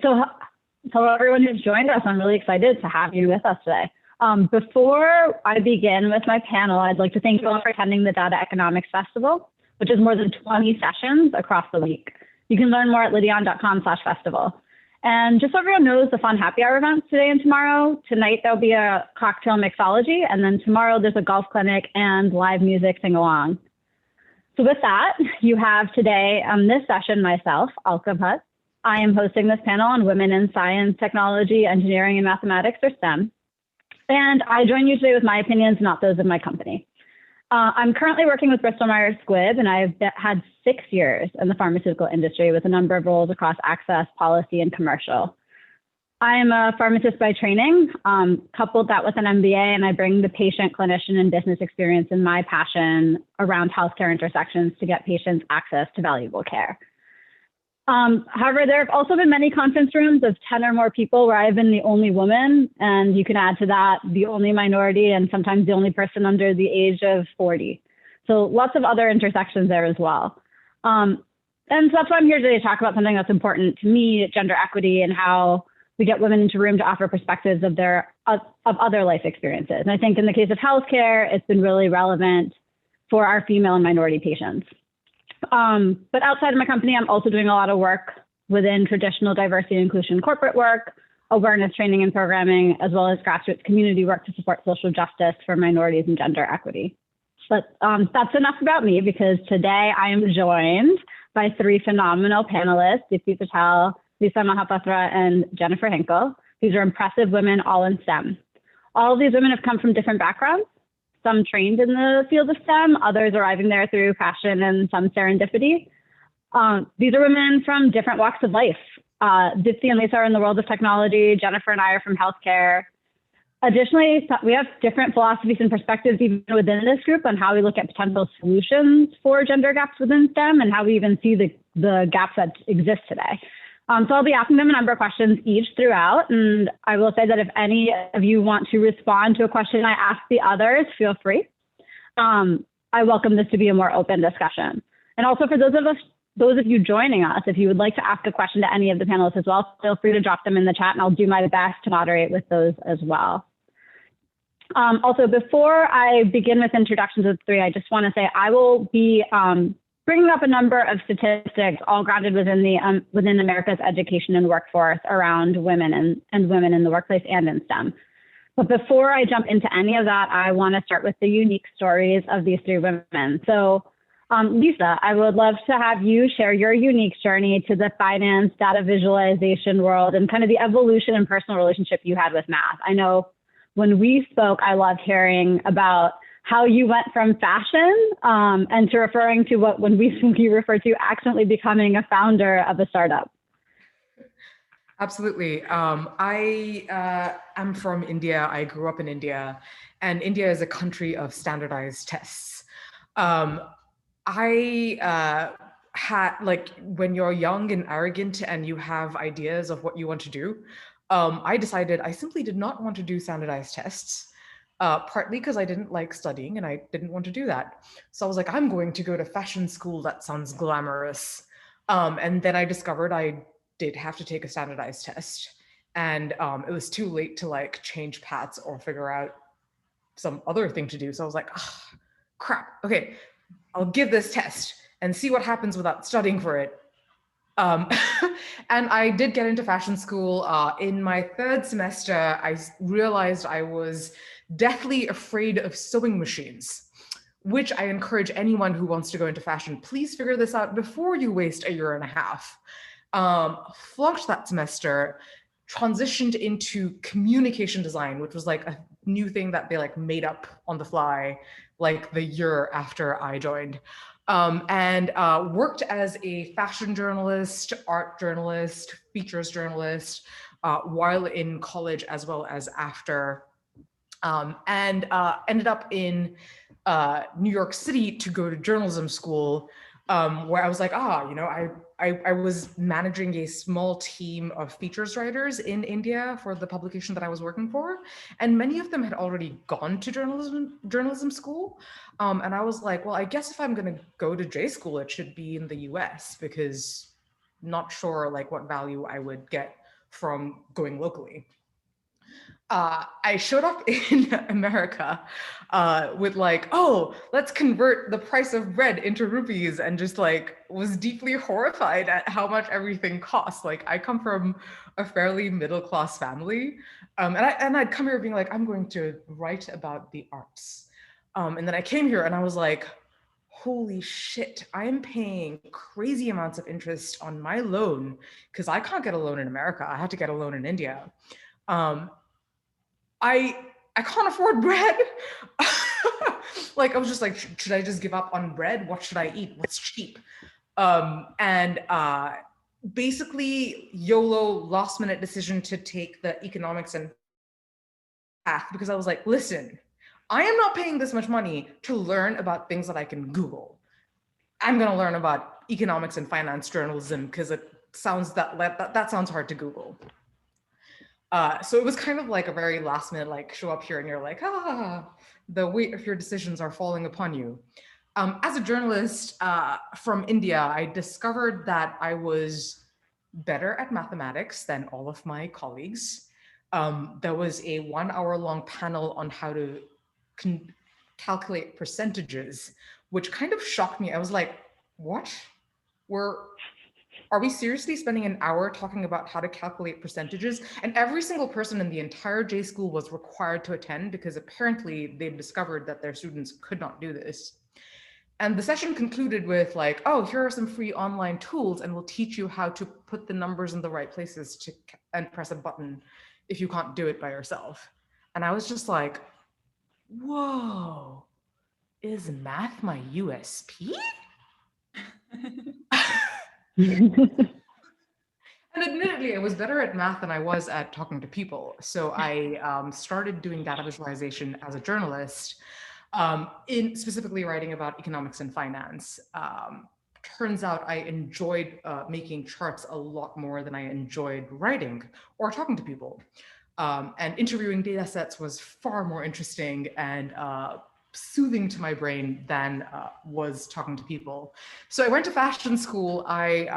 So everyone who's joined us, I'm really excited to have you with us today. Before I begin with my panel, I'd like to thank you all for attending the Data Economics Festival, which is more than 20 sessions across the week. You can learn more at lydion.com/festival. And just so everyone knows, the fun happy hour events today and tomorrow. Tonight, there'll be a cocktail mixology, and then tomorrow there's a golf clinic and live music sing-along. So with that, you have today on this session myself, Alka Bhatt. I am hosting this panel on women in science, technology, engineering, and mathematics, or STEM. And I join you today with my opinions, not those of my company. I'm currently working with Bristol Myers Squibb, and I've had 6 years in the pharmaceutical industry with a number of roles across access, policy, and commercial. I'm a pharmacist by training, coupled that with an MBA, and I bring the patient, clinician, and business experience and my passion around healthcare intersections to get patients access to valuable care. However, there have also been many conference rooms of 10 or more people where I've been the only woman, and you can add to that the only minority and sometimes the only person under the age of 40. So lots of other intersections there as well. And so that's why I'm here today to talk about something that's important to me, gender equity, and how we get women into room to offer perspectives of other life experiences. And I think in the case of healthcare, it's been really relevant for our female and minority patients. But outside of my company, I'm also doing a lot of work within traditional diversity and inclusion corporate work, awareness training and programming, as well as grassroots community work to support social justice for minorities and gender equity. But that's enough about me, because today I am joined by 3 phenomenal panelists, Dipti Patel, Lisa Mahapatra, and Jennifer HINKEL. These are impressive women, all in STEM. All of these women have come from different backgrounds. Some trained in the field of STEM, others arriving there through passion and some serendipity. These are women from different walks of life. Dipti and Lisa are in the world of technology. Jennifer and I are from healthcare. Additionally, we have different philosophies and perspectives even within this group on how we look at potential solutions for gender gaps within STEM and how we even see the gaps that exist today. So I'll be asking them a number of questions each throughout, and I will say that if any of you want to respond to a question I ask the others, feel free. I welcome this to be a more open discussion. And also for those of you joining us, if you would like to ask a question to any of the panelists as well, feel free to drop them in the chat, and I'll do my best to moderate with those as well. Also, before I begin with introductions of the 3, I just want to say I will be bringing up a number of statistics, all grounded within America's education and workforce around women and women in the workplace and in STEM. But before I jump into any of that, I want to start with the unique stories of these 3 women. So Lisa, I would love to have you share your unique journey to the finance, data visualization world and kind of the evolution and personal relationship you had with math. I know when we spoke, I loved hearing about how you went from fashion and to referring to what when we refer to accidentally becoming a founder of a startup. Absolutely. I am from India. I grew up in India, and India is a country of standardized tests. I had, like, when you're young and arrogant and you have ideas of what you want to do, I decided I simply did not want to do standardized tests. Partly because I didn't like studying and I didn't want to do that. So I was like, I'm going to go to fashion school. That sounds glamorous. And then I discovered I did have to take a standardized test. And it was too late to like change paths or figure out some other thing to do. So I was like, oh, crap. Okay, I'll give this test and see what happens without studying for it. And I did get into fashion school. In my 3rd semester, I realized I was deathly afraid of sewing machines, which I encourage anyone who wants to go into fashion, please figure this out before you waste a year and a half. Flunked that semester, transitioned into communication design, which was like a new thing that they like made up on the fly, like the year after I joined. And worked as a fashion journalist, art journalist, features journalist, while in college as well as after, and ended up in New York City to go to journalism school, where I was like, I was managing a small team of features writers in India for the publication that I was working for. And many of them had already gone to journalism school. And I was like, well, I guess if I'm going to go to J school, it should be in the US, because not sure like what value I would get from going locally. I showed up in America with like, oh, let's convert the price of bread into rupees, and just like was deeply horrified at how much everything costs. Like I come from a fairly middle-class family, and I'd come here being like, I'm going to write about the arts. And then I came here and I was like, holy shit, I am paying crazy amounts of interest on my loan because I can't get a loan in America. I had to get a loan in India. I can't afford bread. Like I was just like, should I just give up on bread? What should I eat? What's cheap? Basically YOLO, last minute decision to take the economics and path, because I was like, listen, I am not paying this much money to learn about things that I can Google. I'm going to learn about economics and finance journalism because it sounds that sounds hard to Google. So it was kind of like a very last minute, like show up here and you're like, the weight of your decisions are falling upon you. As a journalist from India, I discovered that I was better at mathematics than all of my colleagues. There was a 1 hour long panel on how to calculate percentages, which kind of shocked me. I was like, what? Are we seriously spending an hour talking about how to calculate percentages? And every single person in the entire J school was required to attend because apparently they've discovered that their students could not do this. And the session concluded with like, oh, here are some free online tools and we'll teach you how to put the numbers in the right places and press a button if you can't do it by yourself. And I was just like, whoa, is math my USP? And admittedly, I was better at math than I was at talking to people. So I started doing data visualization as a journalist, in specifically writing about economics and finance. Turns out I enjoyed making charts a lot more than I enjoyed writing or talking to people. And interviewing data sets was far more interesting and soothing to my brain than was talking to people. So I went to fashion school, I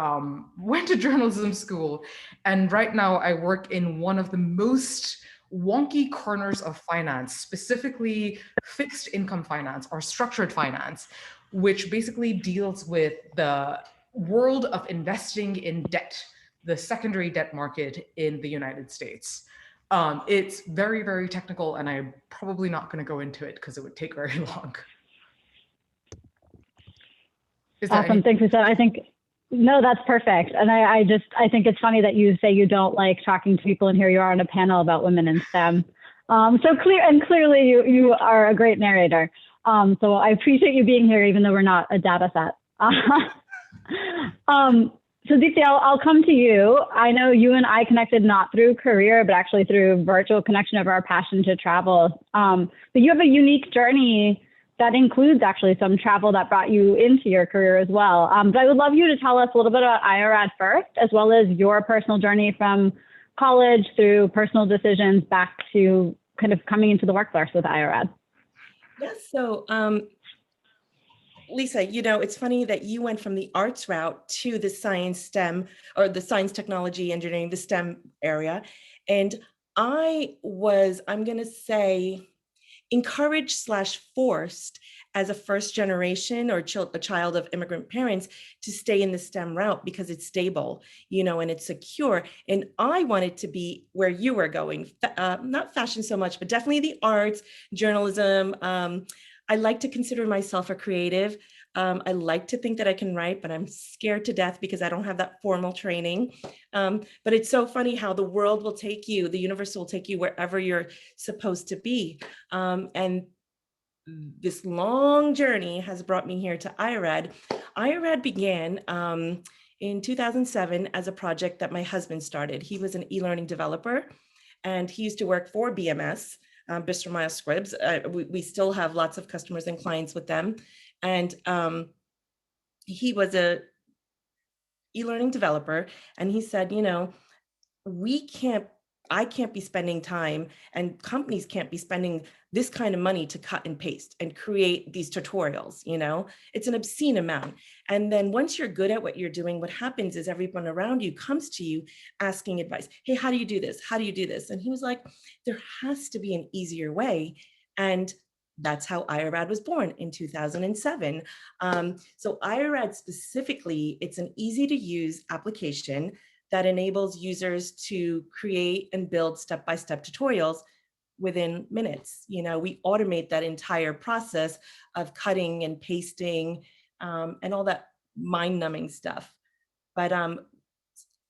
went to journalism school, and right now I work in one of the most wonky corners of finance, specifically fixed income finance or structured finance, which basically deals with the world of investing in debt, the secondary debt market in the United States. It's very, very technical, and I'm probably not going to go into it because it would take very long. Awesome. Thanks, Lisa. I think, no, that's perfect. And I think it's funny that you say you don't like talking to people, and here you are on a panel about women in STEM. Clearly you are a great narrator. So I appreciate you being here, even though we're not a data set. So Dipti, I'll come to you. I know you and I connected not through career, but actually through virtual connection of our passion to travel. But you have a unique journey that includes actually some travel that brought you into your career as well. But I would love you to tell us a little bit about IORAD first, as well as your personal journey from college through personal decisions back to kind of coming into the workforce with IORAD. Yes, so Lisa, you know, it's funny that you went from the arts route to the science STEM, or the science, technology, engineering, the STEM area. And I was, I'm going to say, encouraged / forced as a first generation or a child of immigrant parents to stay in the STEM route because it's stable, you know, and it's secure. And I wanted to be where you were going, not fashion so much, but definitely the arts, journalism. I like to consider myself a creative. I like to think that I can write, but I'm scared to death because I don't have that formal training. But it's so funny how the world will take you, the universe will take you wherever you're supposed to be. And this long journey has brought me here to IORAD. IORAD began in 2007 as a project that my husband started. He was an e-learning developer, and he used to work for BMS. Bristol Myers Squibb. We still have lots of customers and clients with them. And he was a e-learning developer. And he said, you know, we can't I can't be spending time, and companies can't be spending this kind of money to cut and paste and create these tutorials, you know? It's an obscene amount. And then once you're good at what you're doing, what happens is everyone around you comes to you asking advice. Hey, how do you do this? How do you do this? And he was like, there has to be an easier way. And that's how IORAD was born in 2007. So IORAD specifically, it's an easy to use application that enables users to create and build step-by-step tutorials within minutes. You know, we automate that entire process of cutting and pasting and all that mind-numbing stuff. But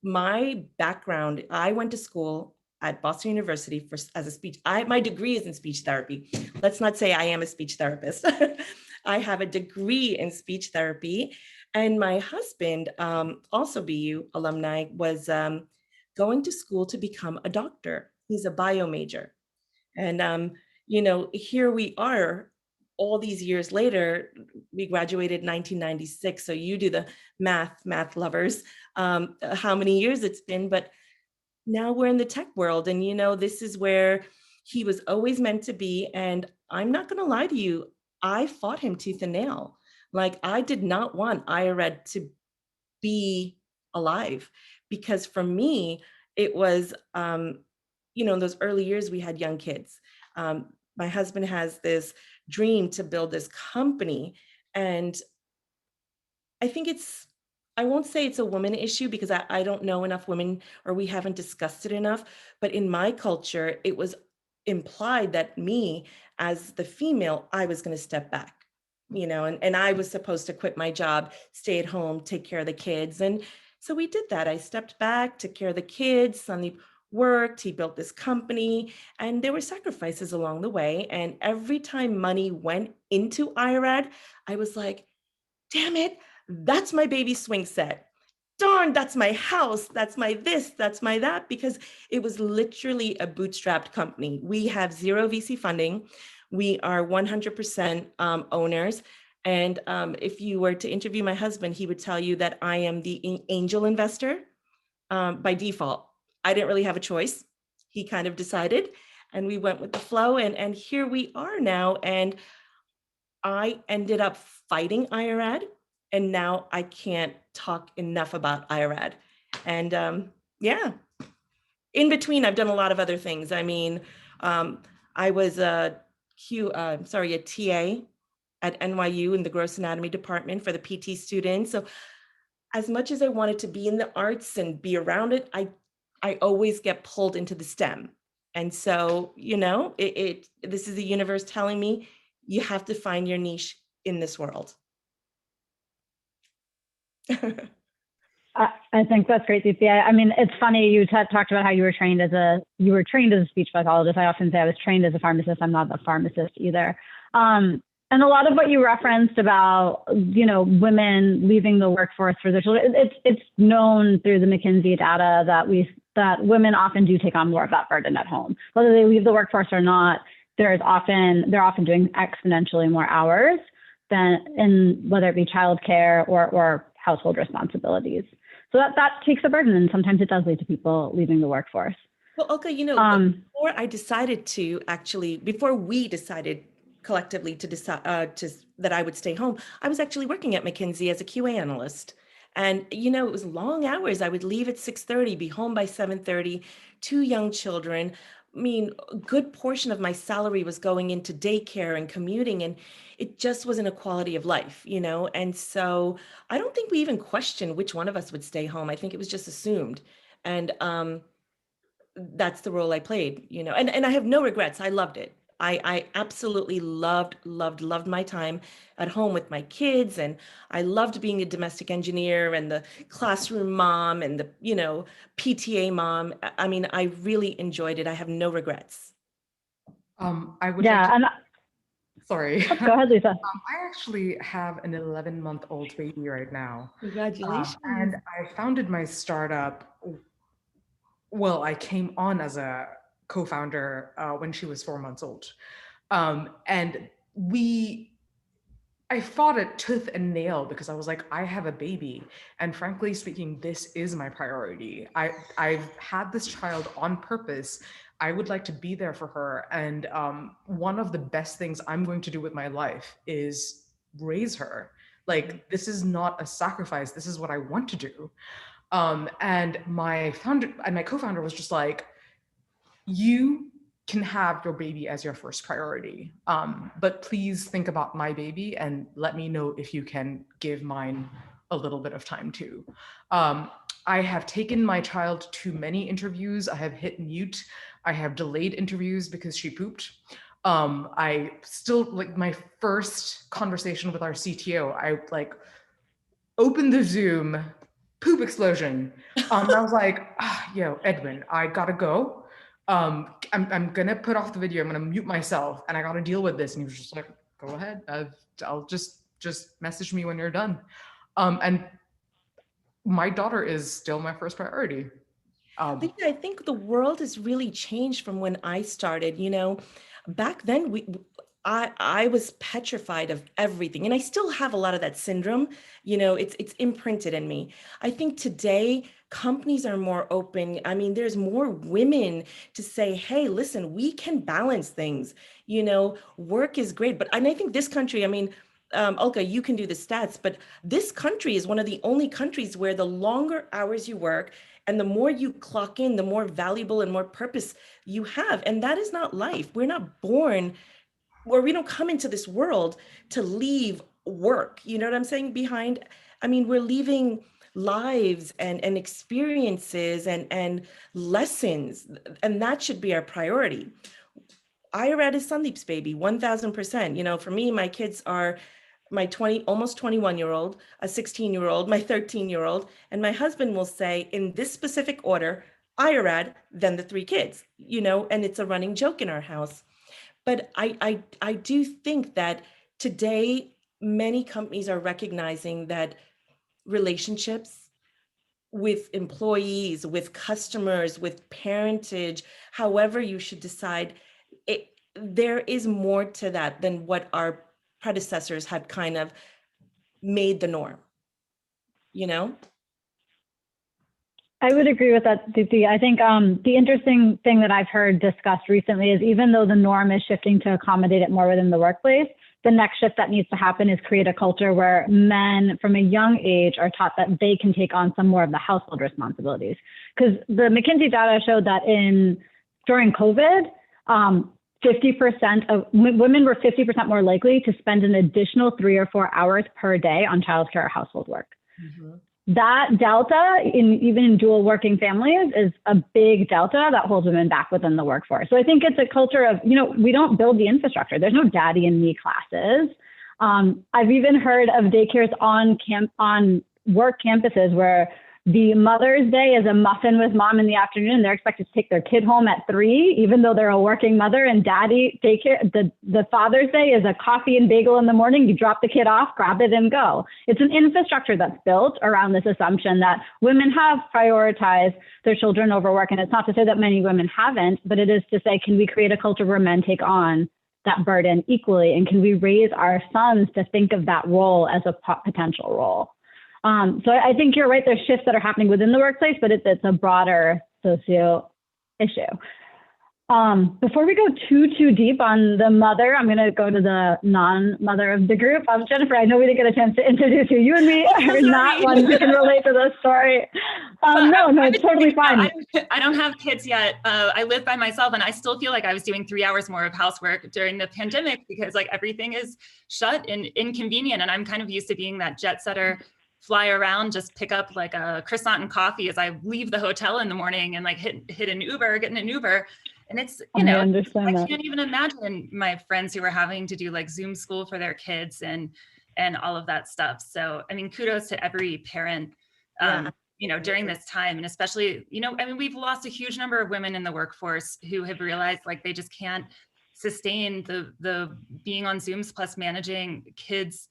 my background, I went to school at Boston University as a speech. My degree is in speech therapy. Let's not say I am a speech therapist. I have a degree in speech therapy. And my husband, also BU alumni, was going to school to become a doctor. He's a bio major. And, you know, here we are all these years later. We graduated 1996. So you do the math lovers, how many years it's been, but now we're in the tech world. And, you know, this is where he was always meant to be. And I'm not going to lie to you, I fought him tooth and nail. Like, I did not want IORAD to be alive, because for me, it was, you know, in those early years, we had young kids. My husband has this dream to build this company. And I think I won't say it's a woman issue, because I don't know enough women, or we haven't discussed it enough, but in my culture, it was implied that me as the female, I was going to step back, you know, and I was supposed to quit my job, stay at home, take care of the kids. And so we did that. I stepped back, took care of the kids, Sonny worked, he built this company, and there were sacrifices along the way. And every time money went into IORAD, I was like, damn it, that's my baby swing set. Darn, that's my house, that's my this, that's my that, because it was literally a bootstrapped company. We have zero VC funding. We are 100% owners. And if you were to interview my husband, he would tell you that I am the angel investor by default. I didn't really have a choice. He kind of decided, and we went with the flow. And here we are now. And I ended up fighting IORAD, and now I can't talk enough about IORAD. And yeah, in between, I've done a lot of other things. I mean, I was a TA at NYU in the gross anatomy department for the PT students. So as much as I wanted to be in the arts and be around it, I always get pulled into the STEM. And so, you know, this is the universe telling me, you have to find your niche in this world. I think that's great, Dipti. I mean, it's funny you talked about how you were trained as a speech pathologist. I often say I was trained as a pharmacist. I'm not a pharmacist either. And a lot of what you referenced about, you know, women leaving the workforce for their children, it's known through the McKinsey data that women often do take on more of that burden at home, whether they leave the workforce or not. They're often doing exponentially more hours than in whether it be childcare or household responsibilities. So that takes a burden, and sometimes it does lead to people leaving the workforce. Well, Alka, you know, before we decided collectively to decide that I would stay home, I was actually working at McKinsey as a QA analyst. And, you know, it was long hours. I would leave at 6:30, be home by 7:30, 2 young children. I mean, a good portion of my salary was going into daycare and commuting, and it just wasn't a quality of life, you know? And so I don't think we even questioned which one of us would stay home. I think it was just assumed. And that's the role I played, you know, and I have no regrets. I loved it. I absolutely loved my time at home with my kids. And I loved being a domestic engineer and the classroom mom and the, you know, PTA mom. I mean, I really enjoyed it. I have no regrets. I would sorry. Go ahead, Lisa. I actually have an 11-month-old baby right now. Congratulations. And I founded my startup. Well, I came on as a co-founder when she was 4 months old. And we I fought it tooth and nail because I was like, I have a baby. And frankly speaking, this is my priority. I've had this child on purpose. I would like to be there for her. And one of the best things I'm going to do with my life is raise her. Like, this is not a sacrifice. This is what I want to do. And my co-founder was just like, you can have your baby as your first priority. But please think about my baby and let me know if you can give mine a little bit of time too. I have taken my child to many interviews. I have hit mute. I have delayed interviews because she pooped. I still, like, my first conversation with our CTO, I like opened the Zoom, poop explosion. I was like, yo, Edwin, I gotta go. I'm gonna put off the video. I'm gonna mute myself, and I gotta deal with this. And he was just like, "Go ahead. I'll just message me when you're done." And my daughter is still my first priority. I think the world has really changed from when I started. You know, back then I was petrified of everything, and I still have a lot of that syndrome. You know, it's imprinted in me. I think today companies are more open. I mean, there's more women to say, hey, listen, we can balance things. You know, work is great, and I think this country, I mean, Alka, you can do the stats, but this country is one of the only countries where the longer hours you work and the more you clock in, the more valuable and more purpose you have. And that is not life. We're not born, or we don't come into this world to leave work. You know what I'm saying? Behind, I mean, we're leaving lives and experiences and lessons, and that should be our priority. IORAD is Sandeep's baby, 1000%. You know, for me, my kids are my almost 21-year-old, a 16-year-old, my 13-year-old, and my husband will say in this specific order, IORAD, then the 3 kids, you know, and it's a running joke in our house. But I do think that today, many companies are recognizing that relationships with employees, with customers, with parentage, however you should decide, there is more to that than what our predecessors had kind of made the norm, you know? I would agree with that, Dipti. I think the interesting thing that I've heard discussed recently is even though the norm is shifting to accommodate it more within the workplace, the next shift that needs to happen is create a culture where men from a young age are taught that they can take on some more of the household responsibilities. Because the McKinsey data showed that during COVID, 50% of women were 50% more likely to spend an additional 3 or 4 hours per day on childcare or household work. Mm-hmm. That delta even in dual working families is a big delta that holds women back within the workforce. So I think it's a culture of, you know, we don't build the infrastructure. There's no daddy and me classes. I've even heard of daycares on work campuses where the Mother's Day is a muffin with mom in the afternoon. They're expected to take their kid home at 3, even though they're a working mother, and daddy daycare. The Father's Day is a coffee and bagel in the morning. You drop the kid off, grab it and go. It's an infrastructure that's built around this assumption that women have prioritized their children over work. And it's not to say that many women haven't, but it is to say, can we create a culture where men take on that burden equally? And can we raise our sons to think of that role as a potential role? So I think you're right. There's shifts that are happening within the workplace, but it's a broader socio issue. Before we go too deep on the mother, I'm going to go to the non-mother of the group. Jennifer, I know we didn't get a chance to introduce you. You and me are not ones who can relate to this story. No, it's totally fine. I don't have kids yet. I live by myself, and I still feel like I was doing 3 hours more of housework during the pandemic because like everything is shut and inconvenient. And I'm kind of used to being that jet setter, fly around, just pick up like a croissant and coffee as I leave the hotel in the morning and like hit an Uber, get in an Uber. And it's, you know, I can't even imagine my friends who are having to do like Zoom school for their kids and all of that stuff. So, I mean, kudos to every parent, you know, during this time. And especially, you know, I mean, we've lost a huge number of women in the workforce who have realized like they just can't sustain the being on Zooms plus managing kids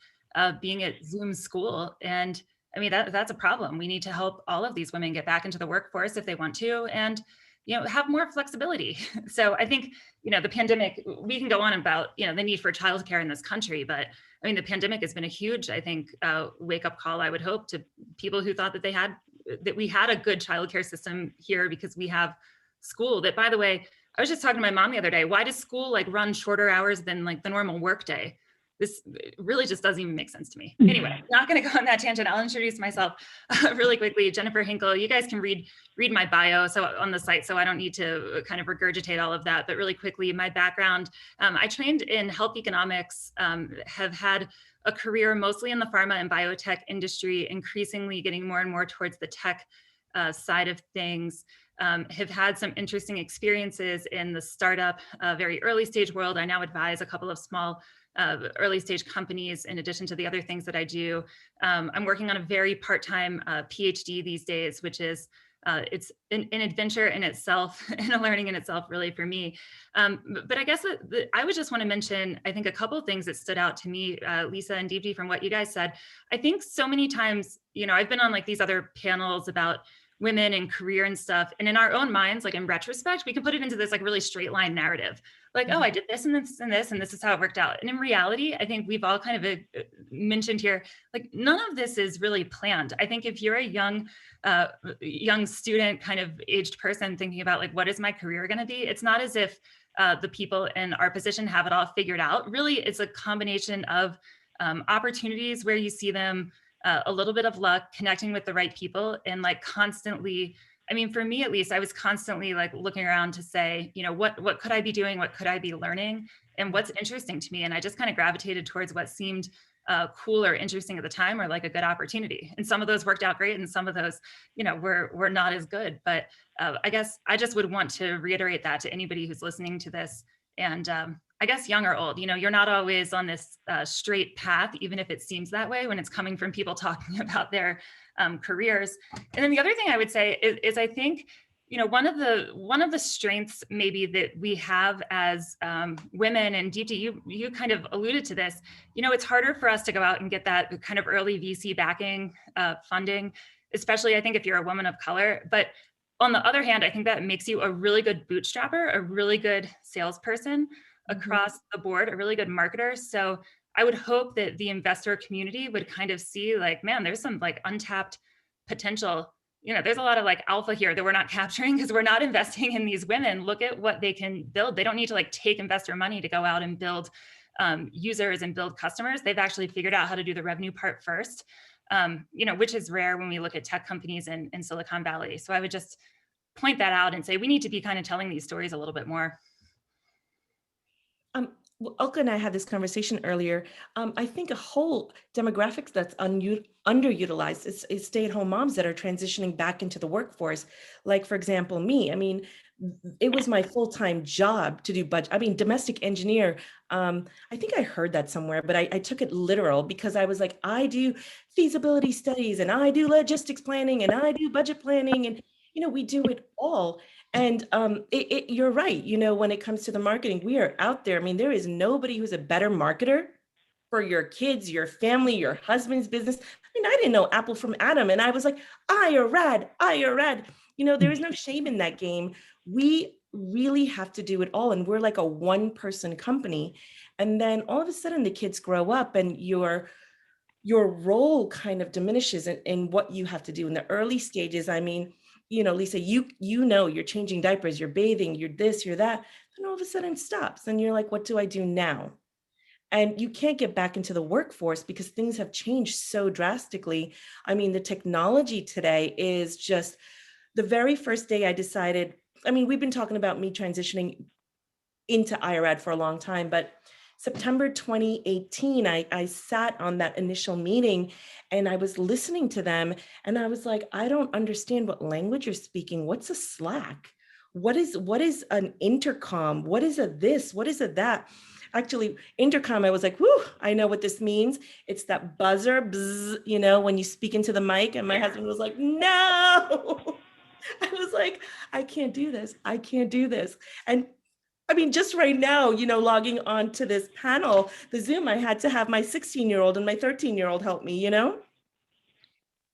being at Zoom school. And I mean, that's a problem. We need to help all of these women get back into the workforce if they want to. And have more flexibility. So I think, the pandemic, we can go on about, the need for childcare in this country, but I mean, the pandemic has been a huge, I think, wake up call, I would hope, to people who thought that we had a good childcare system here because we have school. That, by the way, I was just talking to my mom the other day. Why does school like run shorter hours than like the normal work day? This really just doesn't even make sense to me. Anyway, not going to go on that tangent. I'll introduce myself really quickly. Jennifer HINKEL. You guys can read my bio on the site, so I don't need to kind of regurgitate all of that. But really quickly, my background: I trained in health economics, have had a career mostly in the pharma and biotech industry, increasingly getting more and more towards the tech side of things. Have had some interesting experiences in the startup, very early stage world. I now advise a couple of small early stage companies in addition to the other things that I do. I'm working on a very part-time PhD these days, which is it's an adventure in itself and a learning in itself, really, for me. But I guess I would just want to mention, I think, a couple of things that stood out to me, Lisa and Dipti, from what you guys said. I think so many times, I've been on like these other panels about women and career and stuff. And in our own minds, like in retrospect, we can put it into this like really straight line narrative. Like, oh, I did this and this and this, and this is how it worked out. And in reality, I think we've all kind of mentioned here, like none of this is really planned. I think if you're a young student, kind of aged person thinking about like, what is my career going to be? It's not as if the people in our position have it all figured out. Really, it's a combination of opportunities where you see them, a little bit of luck, connecting with the right people, and like constantly, I mean, for me at least, I was constantly like looking around to say, what could I be doing? What could I be learning? And what's interesting to me? And I just kind of gravitated towards what seemed cool or interesting at the time, or like a good opportunity. And some of those worked out great, and some of those, were not as good. But I guess I just would want to reiterate that to anybody who's listening to this. And I guess young or old, you're not always on this straight path, even if it seems that way when it's coming from people talking about their careers. And then the other thing I would say is I think, one of the strengths maybe that we have as women, and Dipti, you kind of alluded to this, it's harder for us to go out and get that kind of early VC backing, funding, especially I think if you're a woman of color. But on the other hand, I think that makes you a really good bootstrapper, a really good salesperson across the board, a really good marketer. So I would hope that the investor community would kind of see like, man, there's some like untapped potential. There's a lot of like alpha here that we're not capturing because we're not investing in these women. Look at what they can build. They don't need to like take investor money to go out and build users and build customers. They've actually figured out how to do the revenue part first, which is rare when we look at tech companies in Silicon Valley. So I would just point that out and say, we need to be kind of telling these stories a little bit more. Alka and I had this conversation earlier. I think a whole demographic that's underutilized is stay-at-home moms that are transitioning back into the workforce. Like, for example, me. I mean, it was my full-time job to do domestic engineer. I think I heard that somewhere, but I took it literal because I was like, I do feasibility studies and I do logistics planning and I do budget planning, and we do it all. And you're right. When it comes to the marketing, we are out there. I mean, there is nobody who's a better marketer for your kids, your family, your husband's business. I mean, I didn't know Apple from Adam, and I was like, IORAD. There is no shame in that game. We really have to do it all. And we're like a one-person company. And then all of a sudden the kids grow up and your role kind of diminishes in what you have to do in the early stages. I mean, Lisa, you're changing diapers, you're bathing, you're this, you're that, and all of a sudden it stops. And you're like, what do I do now? And you can't get back into the workforce because things have changed so drastically. I mean, the technology today is just, the very first day I decided, I mean, we've been talking about me transitioning into IORAD for a long time, but September 2018, I sat on that initial meeting and I was listening to them and I was like, I don't understand what language you're speaking. What's a Slack? What is an intercom? What is a this? What is a that? Actually, intercom, I was like, whew, I know what this means. It's that buzzer, bzz, when you speak into the mic. And my husband was like, no. I was like, I can't do this. I can't do this. And I mean, just right now, logging on to this panel, the Zoom, I had to have my 16-year-old and my 13-year-old help me,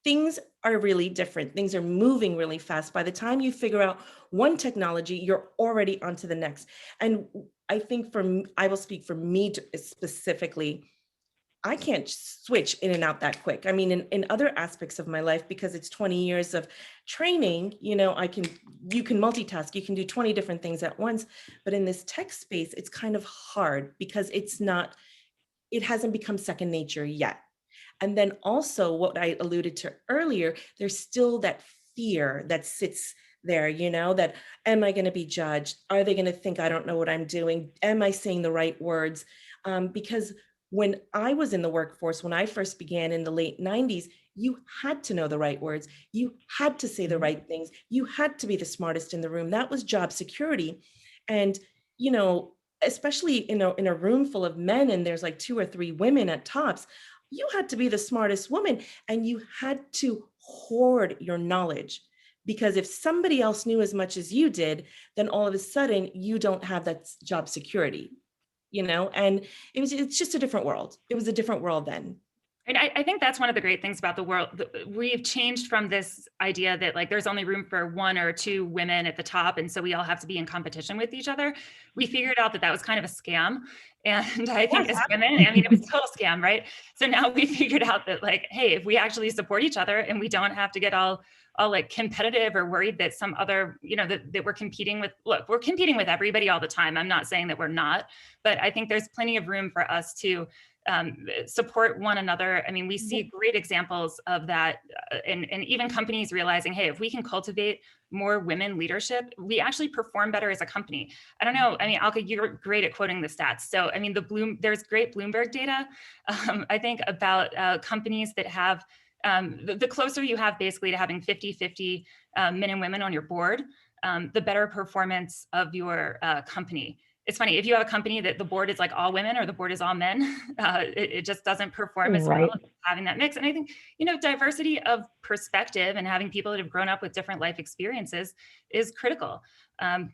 things are really different. Things are moving really fast. By the time you figure out one technology, you're already onto the next. And I think I will speak for me specifically, I can't switch in and out that quick. I mean, in other aspects of my life, because it's 20 years of training, you know, you can multitask, you can do 20 different things at once. But in this tech space, it's kind of hard because it hasn't become second nature yet. And then also what I alluded to earlier, there's still that fear that sits there, you know, that am I going to be judged? Are they going to think I don't know what I'm doing? Am I saying the right words? Because when I was in the workforce, when I first began in the late 90s, you had to know the right words. You had to say the right things. You had to be the smartest in the room. That was job security. And, you know, especially in a room full of men and there's like 2 or 3 women at tops, you had to be the smartest woman and you had to hoard your knowledge, because if somebody else knew as much as you did, then all of a sudden you don't have that job security, you know, and it's just a different world. It was a different world then. And I think that's one of the great things about the world. We've changed from this idea that like there's only room for 1 or 2 women at the top, and so we all have to be in competition with each other. We figured out that that was kind of a scam. And I think as women, I mean, it was a total scam, right? So now we figured out that like, hey, if we actually support each other and we don't have to get all like competitive or worried that some other, you know, that we're competing with, look, we're competing with everybody all the time. I'm not saying that we're not, but I think there's plenty of room for us to support one another. I mean, we see great examples of that, and even companies realizing, hey, if we can cultivate more women leadership, we actually perform better as a company. I don't know. I mean, Alka, you're great at quoting the stats. So, I mean, there's great Bloomberg data, I think, about companies that have, the closer you have basically to having 50-50 men and women on your board, the better performance of your company. It's funny, if you have a company that the board is like all women or the board is all men, it just doesn't perform as well as having that mix. And I think, you know, diversity of perspective and having people that have grown up with different life experiences is critical. I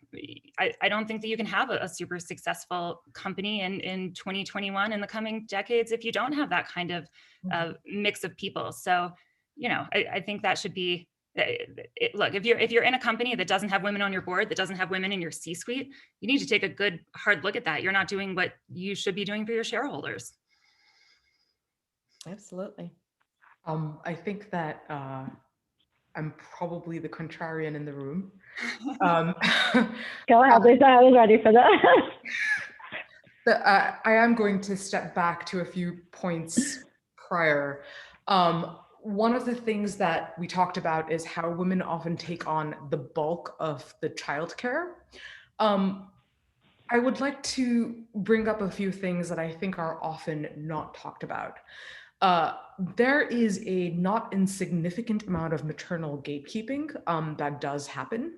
don't think that you can have a super successful company in 2021 in the coming decades if you don't have that kind of mix of people. So, you know, I think that should be, look, if you're in a company that doesn't have women on your board, that doesn't have women in your C-suite, you need to take a good hard look at that. You're not doing what you should be doing for your shareholders. Absolutely. I think that I'm probably the contrarian in the room. Go ahead, Lisa. I was ready for that. I am going to step back to a few points prior. One of the things that we talked about is how women often take on the bulk of the childcare. I would like to bring up a few things that I think are often not talked about. There is a not insignificant amount of maternal gatekeeping that does happen.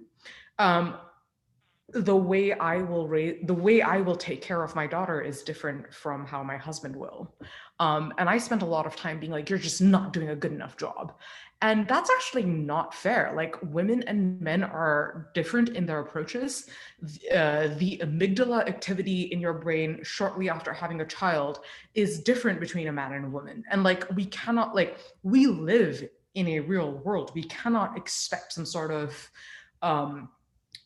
The way I will take care of my daughter is different from how my husband will. And I spent a lot of time being like, you're just not doing a good enough job. And that's actually not fair. Like, women and men are different in their approaches. The amygdala activity in your brain shortly after having a child is different between a man and a woman. And like, we cannot, like, we live in a real world. We cannot expect some sort of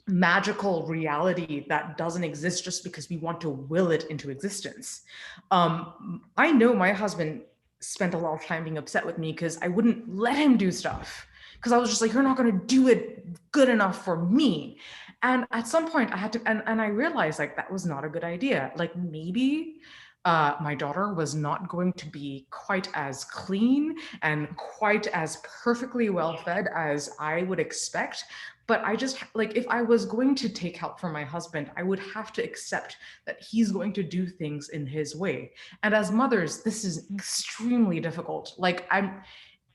magical reality that doesn't exist just because we want to will it into existence. I know my husband spent a lot of time being upset with me because I wouldn't let him do stuff, because I was just like, you're not going to do it good enough for me. And at some point I had to, and I realized like that was not a good idea. Like, maybe my daughter was not going to be quite as clean and quite as perfectly well fed as I would expect. But I just, like, if I was going to take help from my husband, I would have to accept that he's going to do things in his way. And as mothers, this is extremely difficult. Like,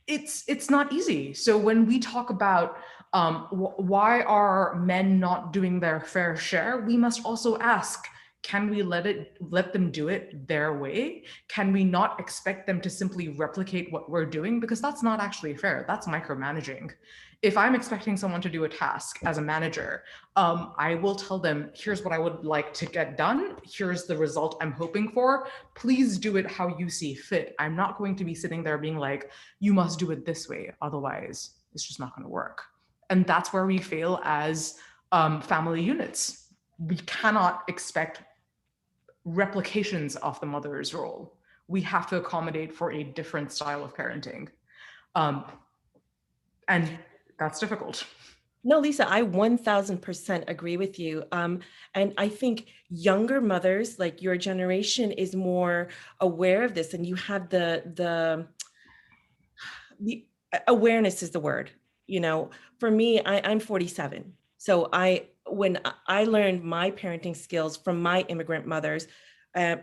it's not easy. So when we talk about why are men not doing their fair share, we must also ask, can we let them do it their way? Can we not expect them to simply replicate what we're doing? Because that's not actually fair. That's micromanaging. If I'm expecting someone to do a task as a manager, I will tell them, here's what I would like to get done. Here's the result I'm hoping for. Please do it how you see fit. I'm not going to be sitting there being like, you must do it this way. Otherwise, it's just not going to work. And that's where we fail as family units. We cannot expect replications of the mother's role. We have to accommodate for a different style of parenting. And that's difficult. No, Lisa, I 1000% agree with you. And I think younger mothers, like your generation, is more aware of this, and you have the awareness is the word. You know, for me, I'm 47. So when I learned my parenting skills from my immigrant mothers,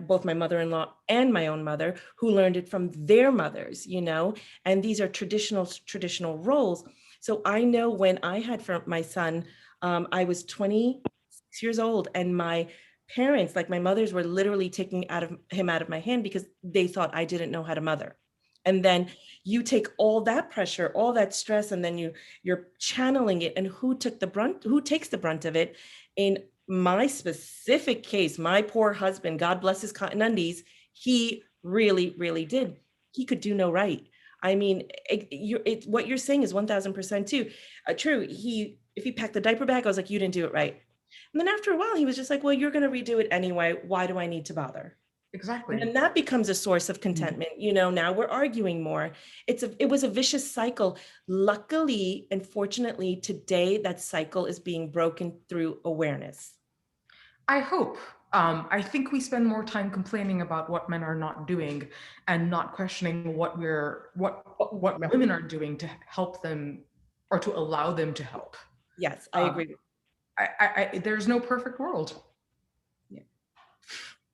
both my mother-in-law and my own mother, who learned it from their mothers, you know, and these are traditional roles. So I know when I had for my son, I was 26 years old, and my parents, like my mothers, were literally taking him out of my hand because they thought I didn't know how to mother. And then you take all that pressure, all that stress, and then you're channeling it. And who takes the brunt of it? In my specific case, my poor husband, God bless his cotton undies, he really, really did. He could do no right. I mean, what you're saying is 1000% too true. If he packed the diaper bag, I was like, you didn't do it right. And then after a while, he was just like, well, you're going to redo it anyway. Why do I need to bother? Exactly. And that becomes a source of contentment. You know, now we're arguing more. It was a vicious cycle. Luckily and fortunately, today that cycle is being broken through awareness. I hope. I think we spend more time complaining about what men are not doing and not questioning what women are doing to help them or to allow them to help. Yes, I agree. There's no perfect world.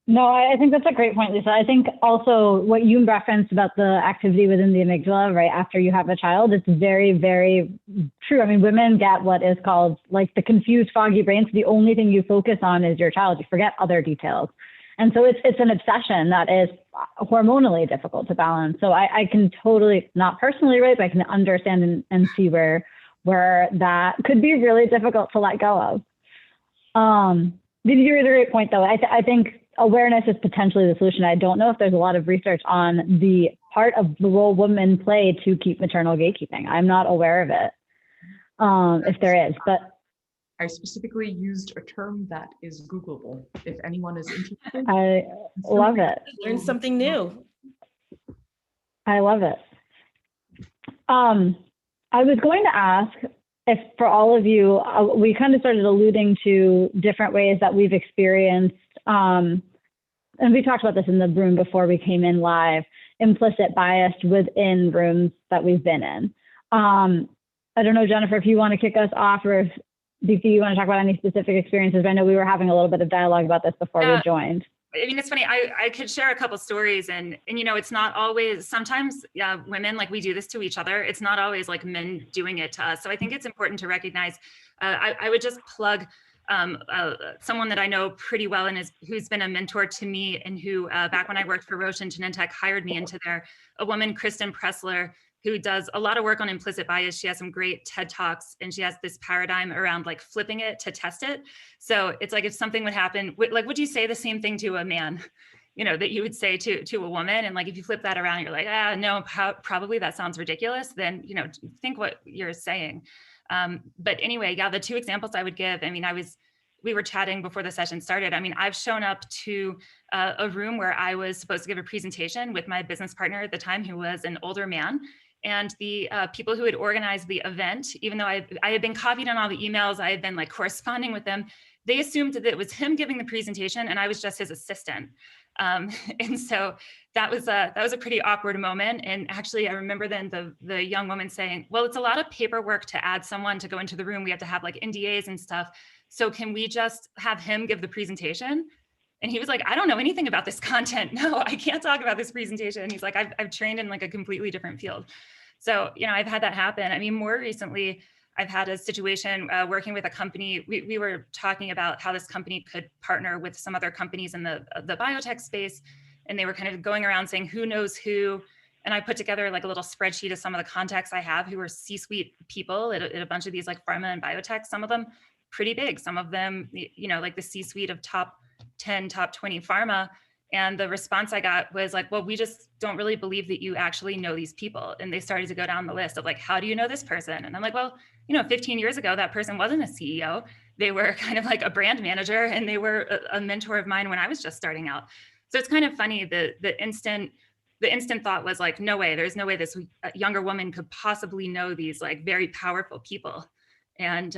No, I think that's a great point, Lisa. I think also what you referenced about the activity within the amygdala right after you have a child, it's very, very true. I mean, women get what is called like the confused, foggy brain. So the only thing you focus on is your child. You forget other details. And so it's an obsession that is hormonally difficult to balance. So I can totally, not personally, right, but I can understand and see where that could be really difficult to let go of. You reiterate a point though. I think awareness is potentially the solution. I don't know if there's a lot of research on the part of the role women play to keep maternal gatekeeping. I'm not aware of it, if there is, but. I specifically used a term that is Googleable. If anyone is interested. I love it. Learn something new. I love it. I was going to ask if for all of you, we kind of started alluding to different ways that we've experienced, and we talked about this in the room before we came in live, implicit bias within rooms that we've been in. I don't know, Jennifer, if you want to kick us off, or if Dipti, you want to talk about any specific experiences? I know we were having a little bit of dialogue about this before we joined. I mean, it's funny, I could share a couple stories and you know, it's not always, sometimes women, like we do this to each other. It's not always like men doing it to us. So I think it's important to recognize, I would just plug someone that I know pretty well and who's been a mentor to me and who back when I worked for Roche and Genentech hired me into there, a woman, Kristen Pressler, who does a lot of work on implicit bias. She has some great TED Talks and she has this paradigm around like flipping it to test it. So it's like if something would happen, like would you say the same thing to a man, you know, that you would say to a woman? And like if you flip that around, you're like, no, probably that sounds ridiculous. Then, you know, think what you're saying. But anyway, the two examples I would give, I mean, we were chatting before the session started. I mean, I've shown up to a room where I was supposed to give a presentation with my business partner at the time, who was an older man. And the people who had organized the event, even though I had been copied on all the emails, I had been like corresponding with them, they assumed that it was him giving the presentation and I was just his assistant. And so that was a pretty awkward moment. And actually, I remember then the young woman saying, well, it's a lot of paperwork to add someone to go into the room. We have to have like NDAs and stuff. So can we just have him give the presentation? And he was like, I don't know anything about this content. No, I can't talk about this presentation. And he's like, I've trained in like a completely different field. So, you know, I've had that happen. I mean, more recently, I've had a situation working with a company. We were talking about how this company could partner with some other companies in the biotech space. And they were kind of going around saying, who knows who, And I put together like a little spreadsheet of some of the contacts I have who are C-suite people at a bunch of these like pharma and biotech, some of them pretty big, some of them, you know, like the C-suite of top 10, top 20 pharma. And the response I got was like, well, we just don't really believe that you actually know these people. And they started to go down the list of like, how do you know this person? And I'm like, well, you know, 15 years ago, that person wasn't a CEO. They were kind of like a brand manager, and they were a mentor of mine when I was just starting out. So it's kind of funny, the instant thought was like, no way, there's no way this younger woman could possibly know these like very powerful people. And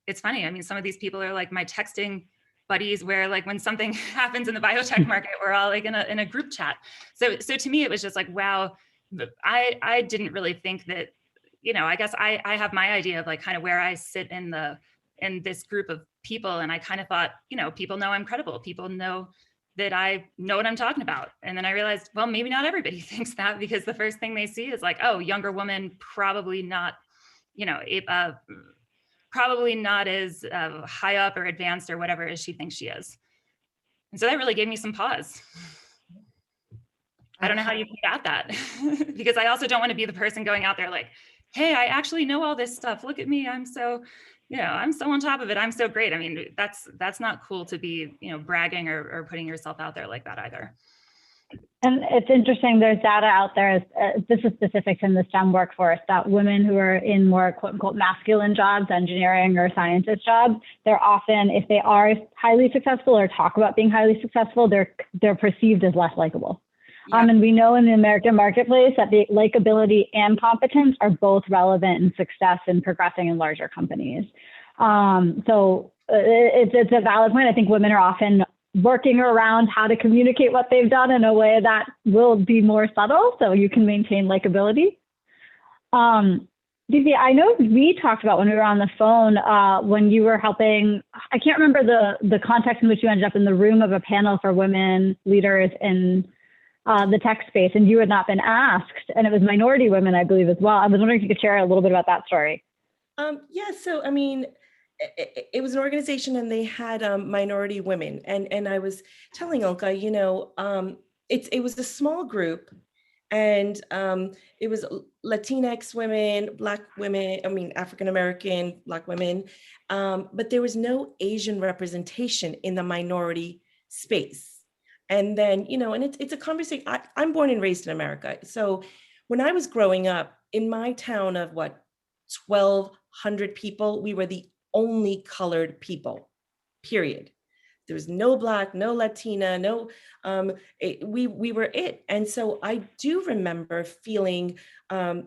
it's funny, I mean, some of these people are like my texting buddies, where like when something happens in the biotech market, we're all like in a group chat. So to me, it was just like, wow, I didn't really think that, you know, I guess I have my idea of like kind of where I sit in this group of people. And I kind of thought, you know, people know I'm credible. People know that I know what I'm talking about. And then I realized, well, maybe not everybody thinks that, because the first thing they see is like, oh, younger woman, probably not, you know, probably not as high up or advanced or whatever as she thinks she is. And so that really gave me some pause. I don't know how you combat that because I also don't want to be the person going out there like, hey, I actually know all this stuff. Look at me. I'm so, you know, I'm so on top of it. I'm so great. I mean, that's not cool to be, you know, bragging or putting yourself out there like that either. And it's interesting, there's data out there, this is specific in the STEM workforce, that women who are in more quote unquote masculine jobs, engineering or scientist jobs, they're often, if they are highly successful or talk about being highly successful, they're perceived as less likable. Yeah. And we know in the American marketplace that the likability and competence are both relevant in success and progressing in larger companies. So it's a valid point. I think women are often working around how to communicate what they've done in a way that will be more subtle, so you can maintain likability. Dipti, I know we talked about when we were on the phone, when you were helping, I can't remember the context in which you ended up in the room of a panel for women leaders in the tech space, and you had not been asked, and it was minority women, I believe, as well. I was wondering if you could share a little bit about that story. Yeah, so I mean, it was an organization and they had minority women. And I was telling Alka, you know, it was a small group, and it was Latinx women, Black women, I mean, African-American, Black women, but there was no Asian representation in the minority space. And then, you know, and it's a conversation, I'm born and raised in America. So when I was growing up in my town of 1,200 people, we were the only colored people, period. There was no Black, no Latina, no, we were it. And so I do remember feeling,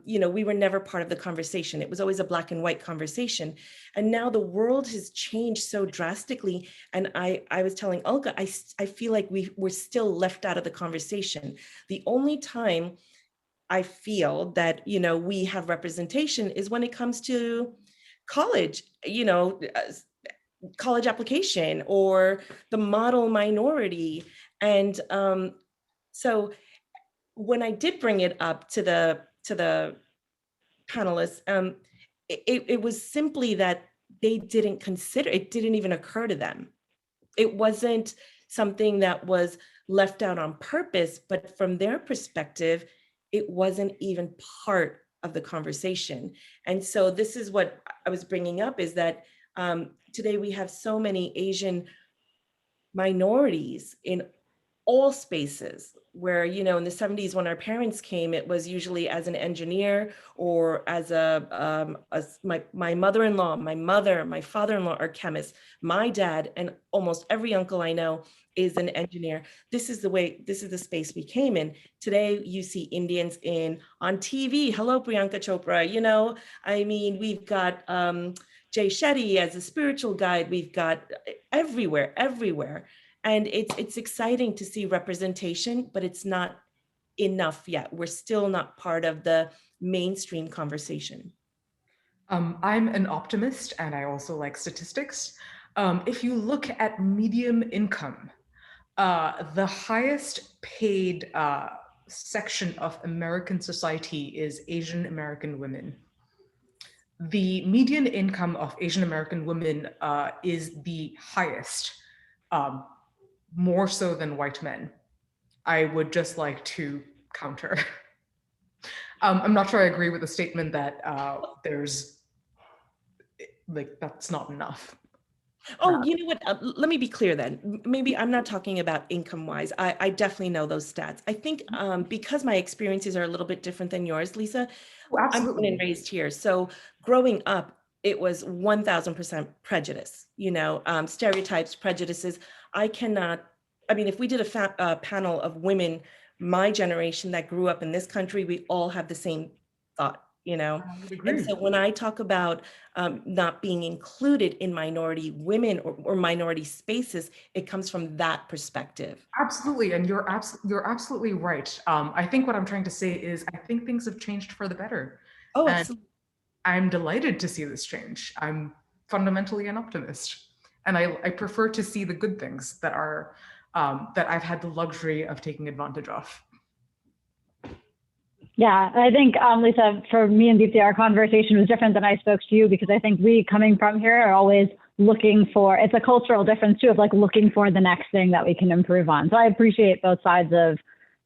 you know, we were never part of the conversation. It was always a Black and white conversation. And now the world has changed so drastically. And I was telling Alka, I feel like we're still left out of the conversation. The only time I feel that, you know, we have representation is when it comes to college, you know, college application or the model minority. And so when I did bring it up to the panelists, it was simply that they didn't consider, it didn't even occur to them. It wasn't something that was left out on purpose, but from their perspective, it wasn't even part of the conversation. And so this is what I was bringing up, is that today we have so many Asian minorities in all spaces, where, you know, in the 70s when our parents came, it was usually as an engineer or as my mother-in-law, my mother, my father-in-law are chemists. My dad and almost every uncle I know is an engineer. This is the space we came in. Today, you see Indians on TV. Hello, Priyanka Chopra. You know, I mean, we've got Jay Shetty as a spiritual guide. We've got everywhere. And it's exciting to see representation, but it's not enough yet. We're still not part of the mainstream conversation. I'm an optimist, and I also like statistics. If you look at median income, the highest paid section of American society is Asian American women. The median income of Asian American women is the highest, more so than white men. I would just like to counter. I'm not sure I agree with the statement that that's not enough. Oh, you know what? Let me be clear then. Maybe I'm not talking about income-wise. I definitely know those stats. I think because my experiences are a little bit different than yours, Lisa, I'm born and raised here. So growing up, it was 1000% prejudice, stereotypes, prejudices. If we did a panel of women, my generation that grew up in this country, we all have the same thought. And so when I talk about not being included in minority women or minority spaces, it comes from that perspective. Absolutely, and you're absolutely right. I think what I'm trying to say is I think things have changed for the better. Oh, and absolutely. I'm delighted to see this change. I'm fundamentally an optimist, and I prefer to see the good things that are that I've had the luxury of taking advantage of. Yeah, I think, Lisa, for me and Dipti, our conversation was different than I spoke to you, because I think we, coming from here, are always looking for, it's a cultural difference too, of like looking for the next thing that we can improve on. So I appreciate both sides of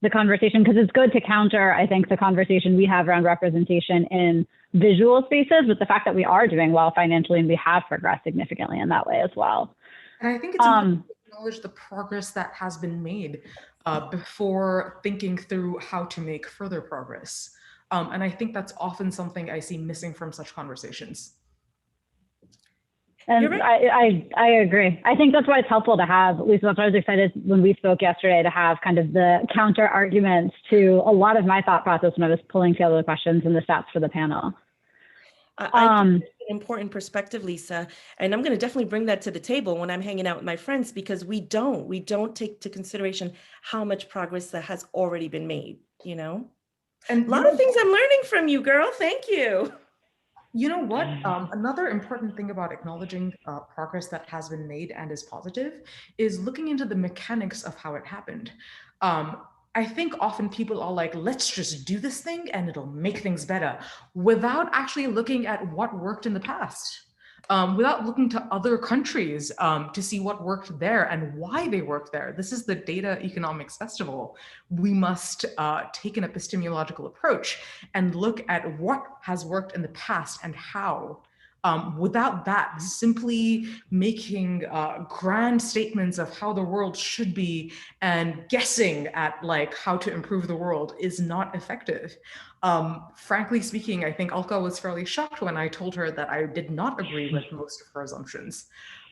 the conversation, because it's good to counter, I think, the conversation we have around representation in visual spaces with the fact that we are doing well financially and we have progressed significantly in that way as well. And I think it's important to acknowledge the progress that has been made before thinking through how to make further progress. And I think that's often something I see missing from such conversations. And right. I agree. I think that's why it's helpful to have, at least that's why I was excited when we spoke yesterday, to have kind of the counter arguments to a lot of my thought process when I was pulling together the questions and the stats for the panel. I think it's an important perspective, Lisa, and I'm going to definitely bring that to the table when I'm hanging out with my friends, because we don't take into consideration how much progress that has already been made, And a lot of things I'm learning from you, girl. Thank you. You know what? Another important thing about acknowledging progress that has been made and is positive is looking into the mechanics of how it happened. I think often people are like, let's just do this thing and it'll make things better, without actually looking at what worked in the past, without looking to other countries to see what worked there and why they worked there. This is the Data Economics Festival. We must take an epistemological approach and look at what has worked in the past and how. Without that, simply making grand statements of how the world should be and guessing at how to improve the world is not effective. Frankly speaking, I think Alka was fairly shocked when I told her that I did not agree with most of her assumptions.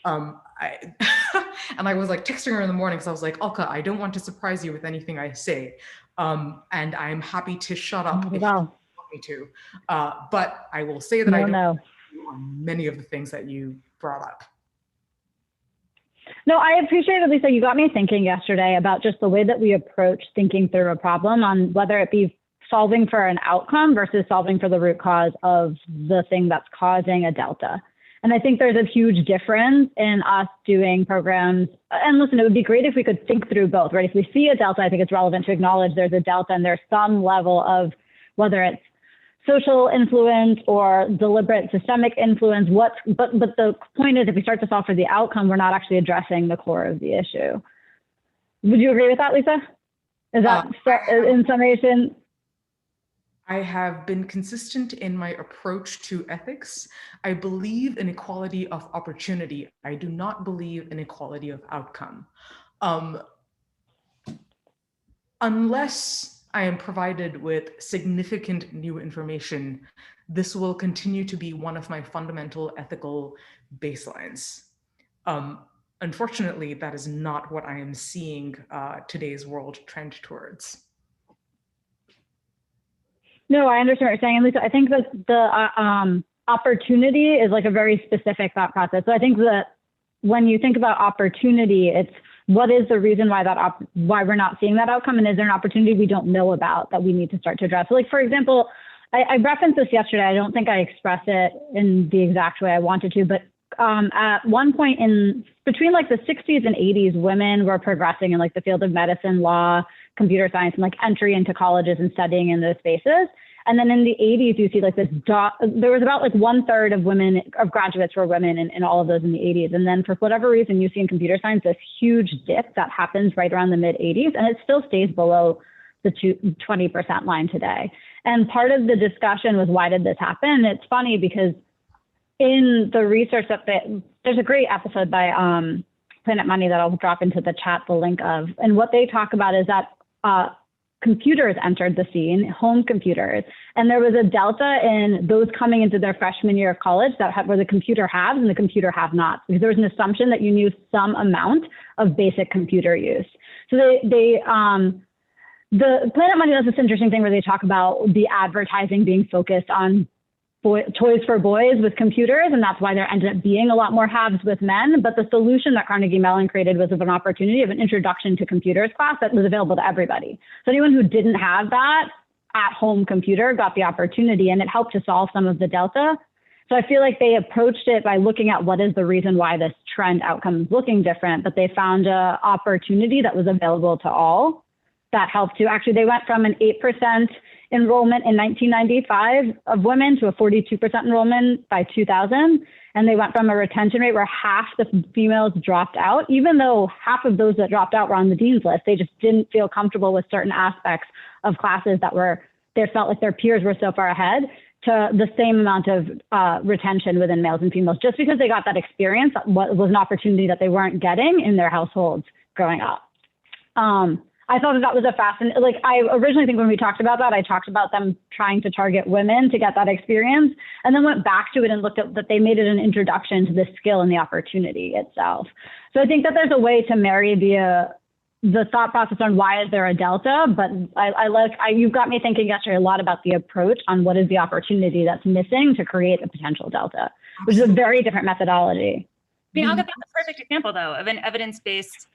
And I was texting her in the morning because I was like, Alka, I don't want to surprise you with anything I say. And I'm happy to shut up if you want me to. But I will say that I don't agree on many of the things that you brought up. No, I appreciate it, Lisa. You got me thinking yesterday about just the way that we approach thinking through a problem, on whether it be solving for an outcome versus solving for the root cause of the thing that's causing a delta. And I think there's a huge difference in us doing programs. And listen, it would be great if we could think through both, right? If we see a delta, I think it's relevant to acknowledge there's a delta and there's some level of, whether it's social influence or deliberate systemic influence, but the point is, if we start to solve for the outcome, we're not actually addressing the core of the issue. Would you agree with that, Lisa? Is that in summation? I have been consistent in my approach to ethics. I believe in equality of opportunity. I do not believe in equality of outcome. Unless I am provided with significant new information, this will continue to be one of my fundamental ethical baselines. Unfortunately, that is not what I am seeing today's world trend towards. No, I understand what you're saying. And Lisa, I think that the opportunity is a very specific thought process. So I think that when you think about opportunity, it's what is the reason why why we're not seeing that outcome, and is there an opportunity we don't know about that we need to start to address? So for example, I referenced this yesterday. I don't think I expressed it in the exact way I wanted to, but at one point between the 60s and 80s, women were progressing in the field of medicine, law, computer science, and entry into colleges and studying in those spaces. And then in the 80s, you see there was about 1/3 of graduates were women in all of those in the 80s. And then for whatever reason, you see in computer science this huge dip that happens right around the mid 80s, and it still stays below the 20% line today. And part of the discussion was, why did this happen? It's funny because in the research that there's a great episode by Planet Money that I'll drop into the chat the link of. And what they talk about is that computers entered the scene, home computers. And there was a delta in those coming into their freshman year of college that were the computer haves and the computer have-nots, because there was an assumption that you knew some amount of basic computer use. So the Planet Money does this interesting thing where they talk about the advertising being focused on toys for boys with computers, and that's why there ended up being a lot more haves with men. But the solution that Carnegie Mellon created was of an opportunity of an introduction to computers class that was available to everybody. So anyone who didn't have that at-home computer got the opportunity, and it helped to solve some of the delta. So I feel like they approached it by looking at what is the reason why this trend outcome is looking different, but they found an opportunity that was available to all that helped to actually, they went from an 8% enrollment in 1995 of women to a 42% enrollment by 2000. And they went from a retention rate where half the females dropped out, even though half of those that dropped out were on the dean's list. They just didn't feel comfortable with certain aspects of classes that they felt like their peers were so far ahead, to the same amount of retention within males and females, just because they got that experience. Was an opportunity that they weren't getting in their households growing up. I thought that was a fascinating, like I originally think when we talked about that, I talked about them trying to target women to get that experience, and then went back to it and looked at that they made it an introduction to the skill and the opportunity itself. So I think that there's a way to marry the thought process on why is there a delta, but you've got me thinking yesterday a lot about the approach on what is the opportunity that's missing to create a potential delta, which is a very different methodology. I mean, Alka, that's a perfect example, though, of an evidence-based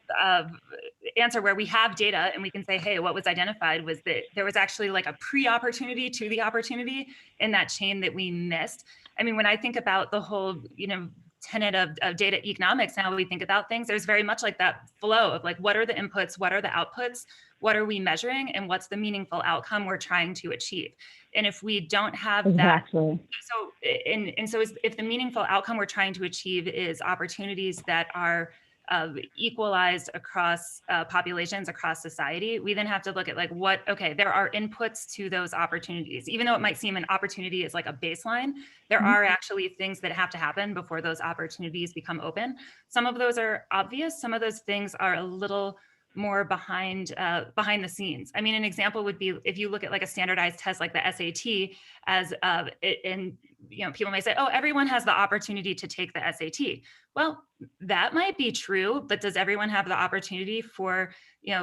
answer where we have data and we can say, hey, what was identified was that there was actually like a pre-opportunity to the opportunity in that chain that we missed. I mean, when I think about the whole, tenet of data economics, how we think about things, there's very much like that flow of like, what are the inputs, what are the outputs, what are we measuring, and what's the meaningful outcome we're trying to achieve. And if we don't have exactly. So if the meaningful outcome we're trying to achieve is opportunities that are equalized across populations, across society, we then have to look at like there are inputs to those opportunities. Even though it might seem an opportunity is like a baseline, there are actually things that have to happen before those opportunities become open. Some of those are obvious. Some of those things are a little more behind the scenes. I mean, an example would be if you look at like a standardized test like the SAT, and people may say, oh, everyone has the opportunity to take the SAT. Well, that might be true, but does everyone have the opportunity for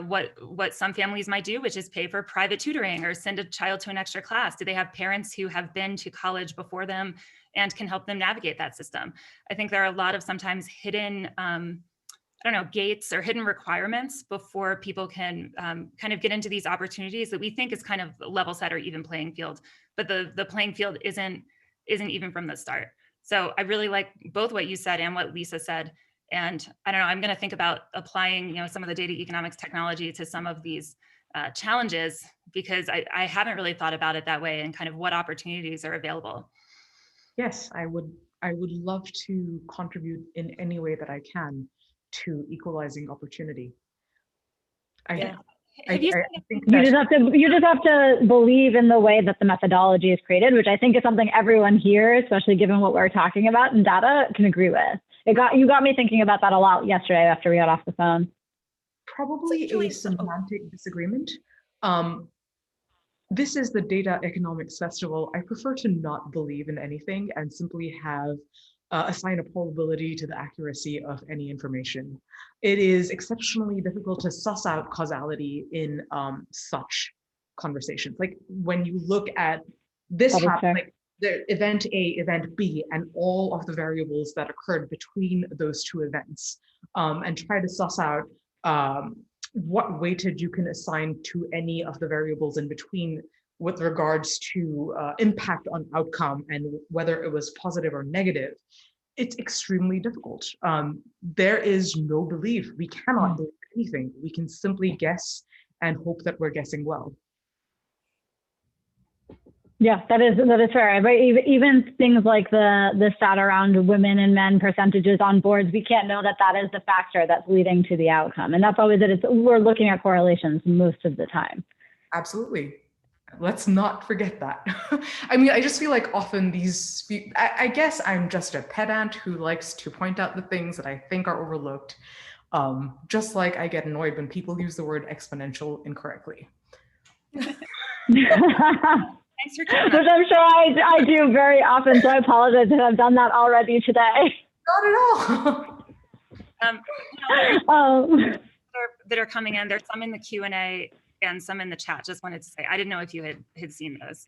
what some families might do, which is pay for private tutoring or send a child to an extra class? Do they have parents who have been to college before them and can help them navigate that system? I think there are a lot of sometimes hidden gates or hidden requirements before people can kind of get into these opportunities that we think is kind of level set or even playing field, but the playing field isn't even from the start. So I really like both what you said and what Lisa said. And I don't know, I'm going to think about applying, some of the data economics technology to some of these challenges, because I haven't really thought about it that way, and kind of what opportunities are available. Yes, I would love to contribute in any way that I can to equalizing opportunity. You just have to believe in the way that the methodology is created, which I think is something everyone here, especially given what we're talking about in data, can agree with. You got me thinking about that a lot yesterday after we got off the phone. Probably a semantic disagreement. This is the Data Economics Festival. I prefer to not believe in anything and simply have assign a probability to the accuracy of any information. It is exceptionally difficult to suss out causality in such conversations. Like when you look at this, like the event A, event B, and all of the variables that occurred between those two events, and try to suss out what weightage you can assign to any of the variables in between with regards to impact on outcome and whether it was positive or negative. It's extremely difficult. There is no belief. We cannot believe anything. We can simply guess and hope that we're guessing well. Yeah, that is fair. Right? Even things like the stat around women and men percentages on boards, we can't know that is the factor that's leading to the outcome. And that's always we're looking at correlations most of the time. Absolutely. Let's not forget that. I mean, I just feel like often I guess I'm just a pedant who likes to point out the things that I think are overlooked. Just like I get annoyed when people use the word exponential incorrectly. Thanks for keeping Which I'm sure I do very often, so I apologize if I've done that already today. Not at all. That are coming in. There's some in the Q&A and some in the chat. Just wanted to say, I didn't know if you had seen those.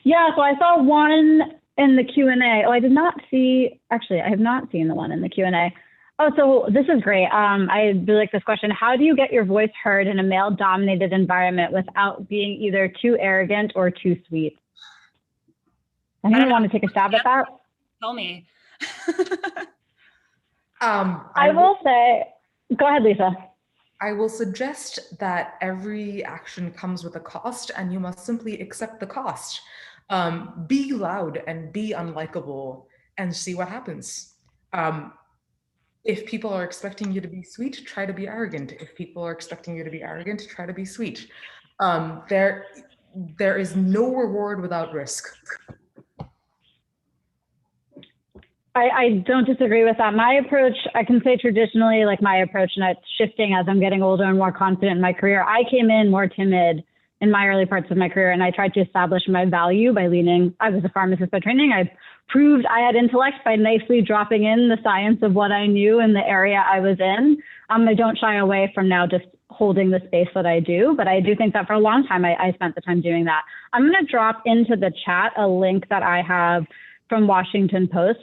Yeah, so I saw one in the Q&A. Oh, I did not see, actually, I have not seen the one in the Q&A. Oh, so this is great. I really like this question. How do you get your voice heard in a male-dominated environment without being either too arrogant or too sweet? Anyone want to take a stab at that? Tell me. I will say, go ahead, Lisa. I will suggest that every action comes with a cost, and you must simply accept the cost. Be loud and be unlikable and see what happens. If people are expecting you to be sweet, try to be arrogant. If people are expecting you to be arrogant, try to be sweet. There is no reward without risk. I don't disagree with that. My approach, I can say traditionally, like my approach, and it's shifting as I'm getting older and more confident in my career. I came in more timid in my early parts of my career, and I tried to establish my value by leaning. I was a pharmacist by training. I proved I had intellect by nicely dropping in the science of what I knew in the area I was in. I don't shy away from now just holding the space that I do, but I do think that for a long time, I spent the time doing that. I'm going to drop into the chat a link that I have from Washington Post.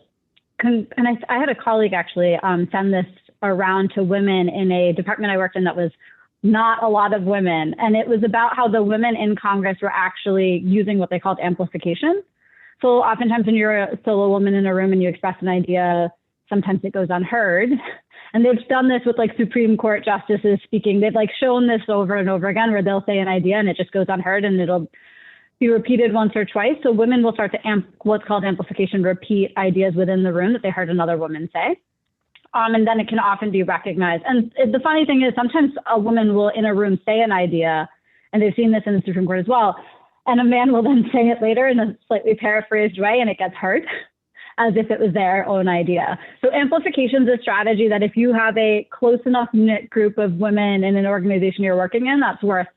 And I had a colleague actually send this around to women in a department I worked in that was not a lot of women. And it was about how the women in Congress were actually using what they called amplification. So oftentimes when you're a solo woman in a room and you express an idea, sometimes it goes unheard. And they've done this with like Supreme Court justices speaking. They've like shown this over and over again where they'll say an idea and it just goes unheard and it'll be repeated once or twice. So women will start to what's called amplification, repeat ideas within the room that they heard another woman say. And then it can often be recognized. And the funny thing is sometimes a woman will in a room say an idea, and they've seen this in the Supreme Court as well, and a man will then say it later in a slightly paraphrased way and it gets heard as if it was their own idea. So amplification is a strategy that if you have a close enough knit group of women in an organization you're working in, that's worth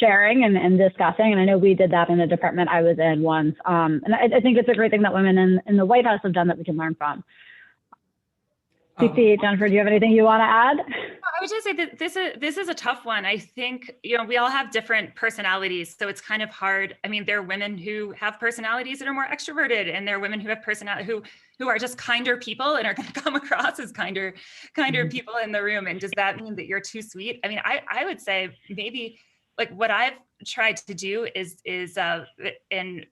sharing and discussing. And I know we did that in a department I was in once. And I think it's a great thing that women in the White House have done that we can learn from. Dipti, Jennifer, do you have anything you want to add? I would just say that this is a tough one. I think, we all have different personalities, so it's kind of hard. I mean, there are women who have personalities that are more extroverted, and there are women who have personality who are just kinder people and are going to come across as kinder people in the room. And does that mean that you're too sweet? I mean, I would say maybe like what I've tried to do is and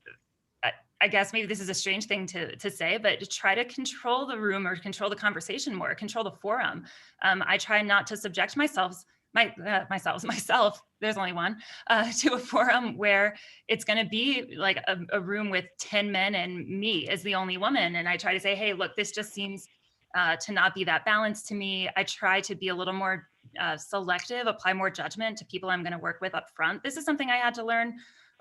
I guess maybe this is a strange thing to say, but to try to control the room or control the conversation more, control the forum. I try not to subject myself, there's only one, to a forum where it's going to be like a room with 10 men and me as the only woman. And I try to say, hey, look, this just seems to not be that balanced to me. I try to be a little more selective, apply more judgment to people I'm going to work with up front. This is something I had to learn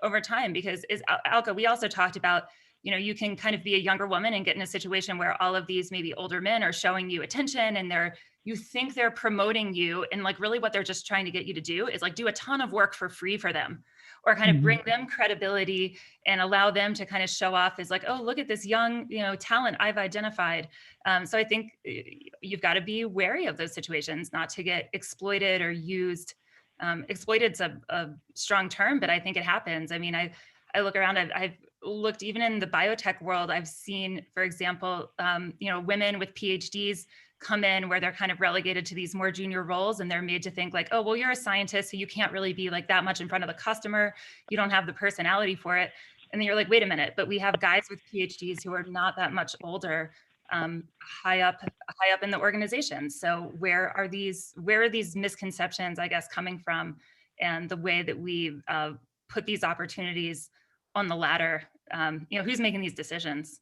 over time because Alka, we also talked about, you can kind of be a younger woman and get in a situation where all of these maybe older men are showing you attention and you think they're promoting you, and like really what they're just trying to get you to do is like do a ton of work for free for them, or kind of bring them credibility and allow them to kind of show off as like, oh, look at this young, talent I've identified. So I think you've got to be wary of those situations, not to get exploited or used. Exploited's a strong term, but I think it happens. I mean, I look around, I've looked even in the biotech world, I've seen, for example, women with PhDs come in where they're kind of relegated to these more junior roles, and they're made to think like, oh, well, you're a scientist, so you can't really be like that much in front of the customer. You don't have the personality for it. And then you're like, wait a minute, but we have guys with PhDs who are not that much older, high up in the organization. So where are these misconceptions, I guess, coming from, and the way that we put these opportunities on the ladder? Who's making these decisions?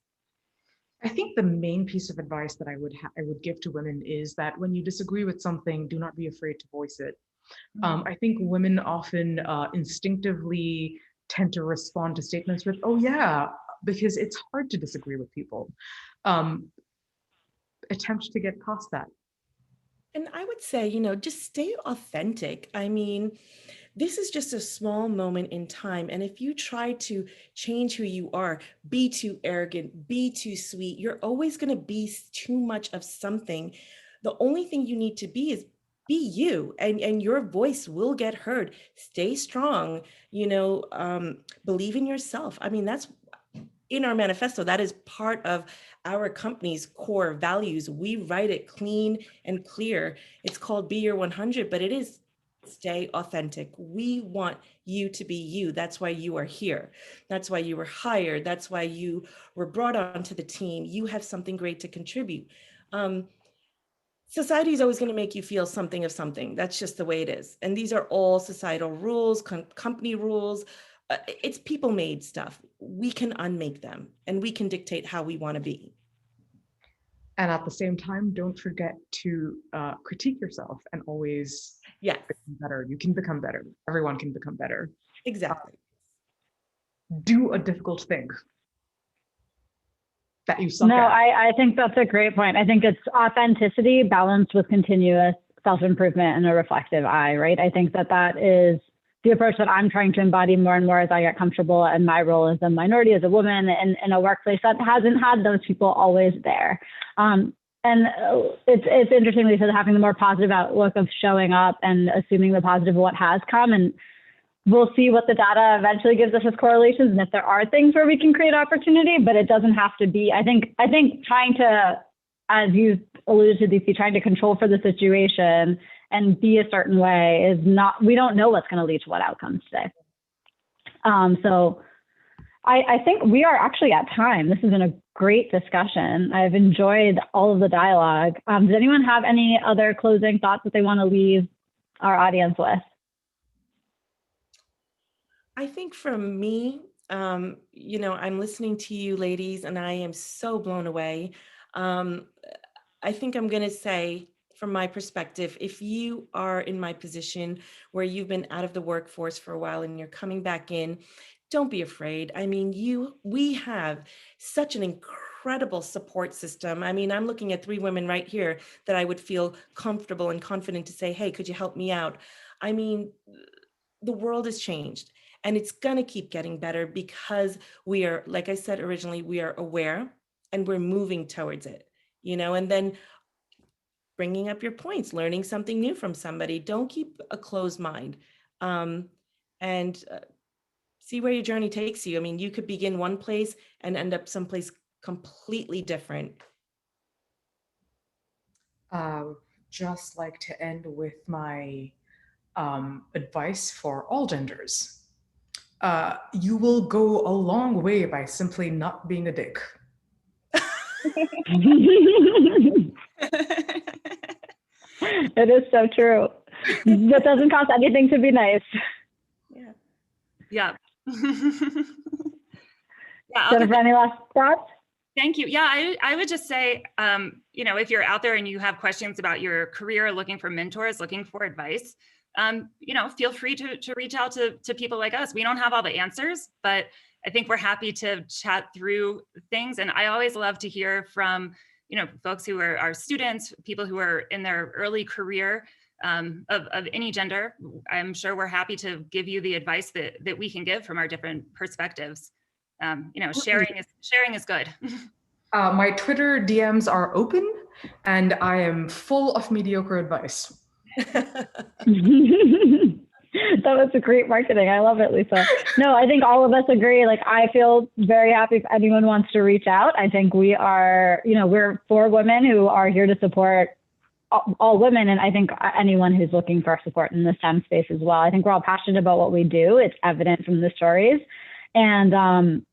I think the main piece of advice that I would give to women is that when you disagree with something, do not be afraid to voice it. I think women often instinctively tend to respond to statements with, oh yeah, because it's hard to disagree with people. Attempt to get past that. And I would say, just stay authentic. I mean, this is just a small moment in time. And if you try to change who you are, be too arrogant, be too sweet, you're always going to be too much of something. The only thing you need to be is be you, and your voice will get heard. Stay strong, believe in yourself. I mean, that's in our manifesto. That is part of our company's core values. We write it clean and clear. It's called Be Your 100, but it is stay authentic. We want you to be you. That's why you are here. That's why you were hired. That's why you were brought onto the team. You have something great to contribute. Society is always going to make you feel something of something. That's just the way it is. And these are all societal rules, company rules. It's people-made stuff. We can unmake them, and we can dictate how we want to be. And at the same time, don't forget to critique yourself and always become better. You can become better. Everyone can become better. Exactly. Do a difficult thing that you suck No, at. I think that's a great point. I think it's authenticity balanced with continuous self-improvement and a reflective eye, right? I think that is the approach that I'm trying to embody more and more as I get comfortable in my role as a minority, as a woman in a workplace that hasn't had those people always there. And it's interesting, Lisa, having the more positive outlook of showing up and assuming the positive of what has come. And we'll see what the data eventually gives us as correlations, and if there are things where we can create opportunity, but it doesn't have to be. I think trying to, as you alluded to, Dipti, trying to control for the situation and be a certain way is not, we don't know what's going to lead to what outcomes today. So I think we are actually at time. This has been a great discussion. I've enjoyed all of the dialogue. Does anyone have any other closing thoughts that they want to leave our audience with? I think from me, I'm listening to you ladies, and I am so blown away. I think I'm going to say, from my perspective, if you are in my position where you've been out of the workforce for a while and you're coming back in, don't be afraid. I mean, we have such an incredible support system. I mean, I'm looking at 3 women right here that I would feel comfortable and confident to say, hey, could you help me out? I mean, the world has changed, and it's going to keep getting better because we are, like I said originally, we are aware and we're moving towards it, and then bringing up your points, learning something new from somebody. Don't keep a closed mind, and see where your journey takes you. I mean, you could begin one place and end up someplace completely different. Just like to end with my advice for all genders. You will go a long way by simply not being a dick. It is so true. It doesn't cost anything to be nice. Yeah. Jennifer, any last thoughts? Thank you. Yeah, I would just say, if you're out there and you have questions about your career, looking for mentors, looking for advice, feel free to reach out to people like us. We don't have all the answers, but I think we're happy to chat through things. And I always love to hear from, folks who are our students, people who are in their early career of any gender. I'm sure we're happy to give you the advice that we can give from our different perspectives. Sharing is good. My Twitter DMs are open, and I am full of mediocre advice. That was a great marketing. I love it, Lisa. No, I think all of us agree. Like, I feel very happy if anyone wants to reach out. I think we are, we're 4 women who are here to support all women. And I think anyone who's looking for support in the STEM space as well. I think we're all passionate about what we do. It's evident from the stories. And,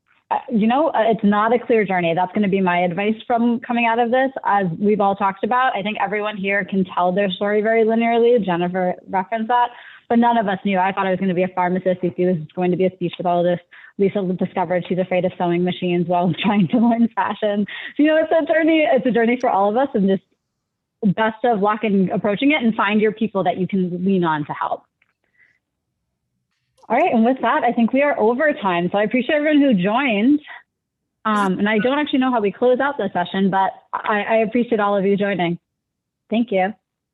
it's not a clear journey. That's going to be my advice from coming out of this. As we've all talked about, I think everyone here can tell their story very linearly. Jennifer referenced that, but none of us knew. I thought I was going to be a pharmacist. Dipti was going to be a speech pathologist. Lisa discovered she's afraid of sewing machines while trying to learn fashion. So, it's a journey for all of us. And just best of luck in approaching it, and find your people that you can lean on to help. All right, and with that, I think we are over time. So I appreciate everyone who joined. And I don't actually know how we close out the session, but I appreciate all of you joining. Thank you.